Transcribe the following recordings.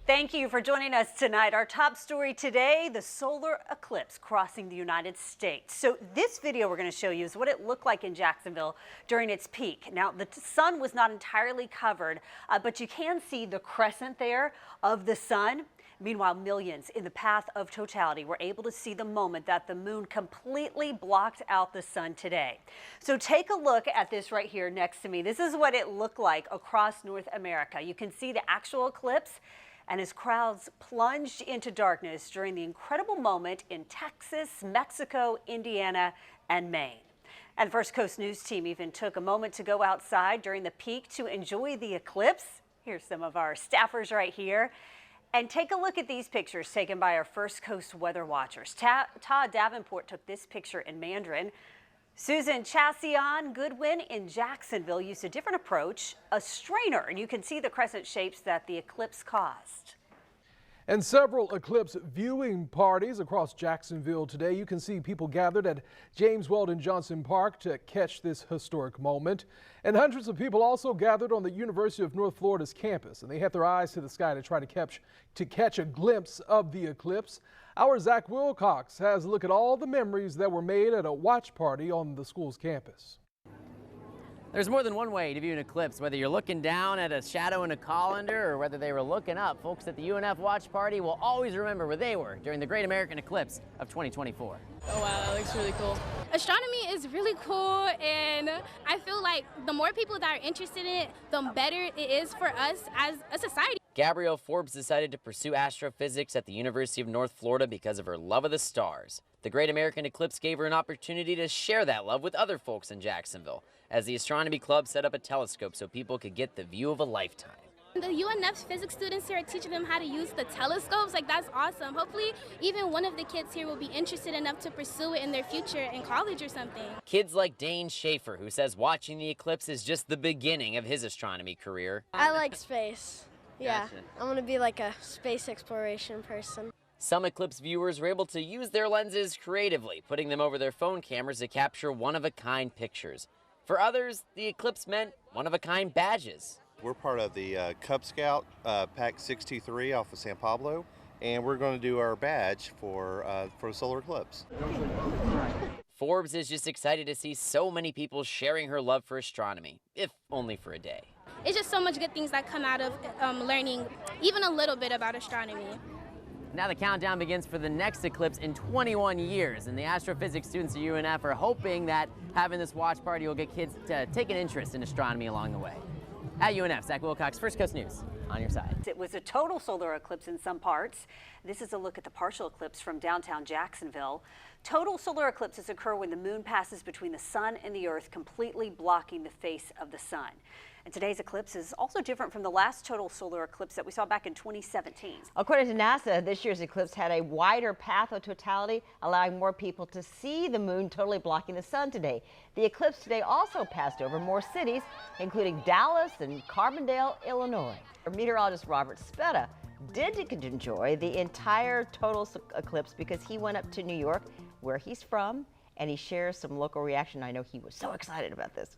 Thank you for joining us tonight. Our top story today, the solar eclipse crossing the United States. So this video we're going to show you is what it looked like in Jacksonville during its peak. Now, the sun was not entirely covered, but you can see the crescent there of the sun. Meanwhile, millions in the path of totality were able to see the moment that the moon completely blocked out the sun today. So take a look at this right here next to me. This is what it looked like across North America. You can see the actual eclipse, and as crowds plunged into darkness during the incredible moment in Texas, Mexico, Indiana, and Maine. And First Coast News team even took a moment to go outside during the peak to enjoy the eclipse. Here's some of our staffers right here. And take a look at these pictures taken by our First Coast weather watchers. Todd Davenport took this picture in Mandarin. Susan Chassion Goodwin in Jacksonville used a different approach, a strainer, and you can see the crescent shapes that the eclipse caused. And several eclipse viewing parties across Jacksonville today. You can see people gathered at James Weldon Johnson Park to catch this historic moment. And hundreds of people also gathered on the University of North Florida's campus, and they had their eyes to the sky to try to catch a glimpse of the eclipse. Our Zach Wilcox has a look at all the memories that were made at a watch party on the school's campus. There's more than one way to view an eclipse, whether you're looking down at a shadow in a colander or whether they were looking up. Folks at the UNF watch party will always remember where they were during the Great American Eclipse of 2024. Oh wow, that looks really cool. Astronomy is really cool, and I feel like the more people that are interested in it, the better it is for us as a society. Gabrielle Forbes decided to pursue astrophysics at the University of North Florida because of her love of the stars. The Great American Eclipse gave her an opportunity to share that love with other folks in Jacksonville, as the Astronomy Club set up a telescope so people could get the view of a lifetime. The UNF physics students here are teaching them how to use the telescopes. Like, that's awesome. Hopefully, even one of the kids here will be interested enough to pursue it in their future in college or something. Kids like Dane Schaefer, who says watching the eclipse is just the beginning of his astronomy career. I like space. Yeah, Gotcha. I want to be like a space exploration person. Some eclipse viewers were able to use their lenses creatively, putting them over their phone cameras to capture one-of-a-kind pictures. For others, the eclipse meant one-of-a-kind badges. We're part of the Cub Scout Pack 623 off of San Pablo, and we're going to do our badge for the solar eclipse. Forbes is just excited to see so many people sharing her love for astronomy, if only for a day. It's just so much good things that come out of learning even a little bit about astronomy. Now the countdown begins for the next eclipse in 21 years, and the astrophysics students at UNF are hoping that having this watch party will get kids to take an interest in astronomy along the way. At UNF, Zach Wilcox, First Coast News, on your side. It was a total solar eclipse in some parts. This is a look at the partial eclipse from downtown Jacksonville. Total solar eclipses occur when the moon passes between the sun and the earth, completely blocking the face of the sun. And today's eclipse is also different from the last total solar eclipse that we saw back in 2017. According to NASA, this year's eclipse had a wider path of totality, allowing more people to see the moon totally blocking the sun today. The eclipse today also passed over more cities, including Dallas and Carbondale, Illinois. Meteorologist Robert Spetta did enjoy the entire total eclipse because he went up to New York, where he's from, and he shares some local reaction. I know he was so excited about this.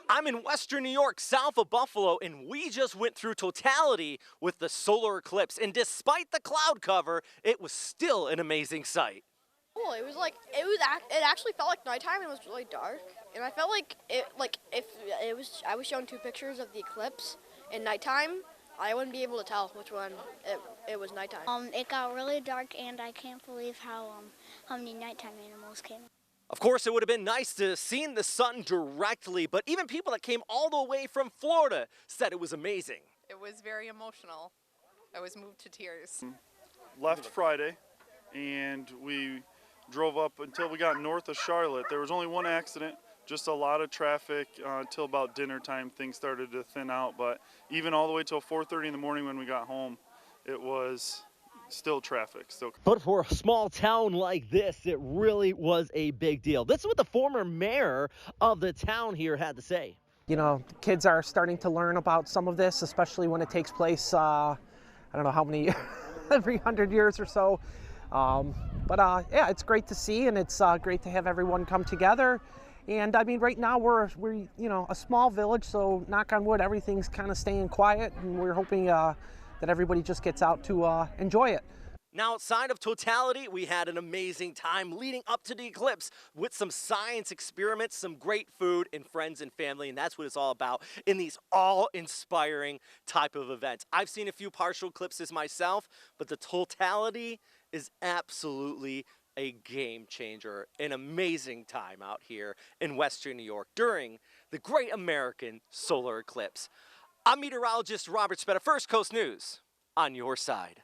I'm in Western New York, south of Buffalo, and we just went through totality with the solar eclipse. And despite the cloud cover, it was still an amazing sight. Cool. It actually felt like nighttime. It was really dark, and I felt like if I was shown two pictures of the eclipse in nighttime, I wouldn't be able to tell which one it was nighttime. It got really dark, and I can't believe how many nighttime animals came. Of course, it would have been nice to see the sun directly, but even people that came all the way from Florida said it was amazing. It was very emotional. I was moved to tears. Left Friday, and we drove up until we got north of Charlotte. There was only one accident, just a lot of traffic until about dinner time. Things started to thin out, but even all the way till 4:30 in the morning when we got home, it was still traffic. But for a small town like this, it really was a big deal. This is what the former mayor of the town here had to say. You know, kids are starting to learn about some of this, especially when it takes place, I don't know how many, every 100 years or so. Yeah, it's great to see, and it's great to have everyone come together And I mean, right now we're you know, a small village, so knock on wood, everything's kind of staying quiet, and we're hoping that everybody just gets out to enjoy it. Now, outside of Totality, we had an amazing time leading up to the eclipse with some science experiments, some great food, and friends and family, and that's what it's all about in these all-inspiring type of events. I've seen a few partial eclipses myself, but the Totality is absolutely a game changer, an amazing time out here in Western New York during the Great American Solar Eclipse. I'm meteorologist Robert Spetta, First Coast News, on your side.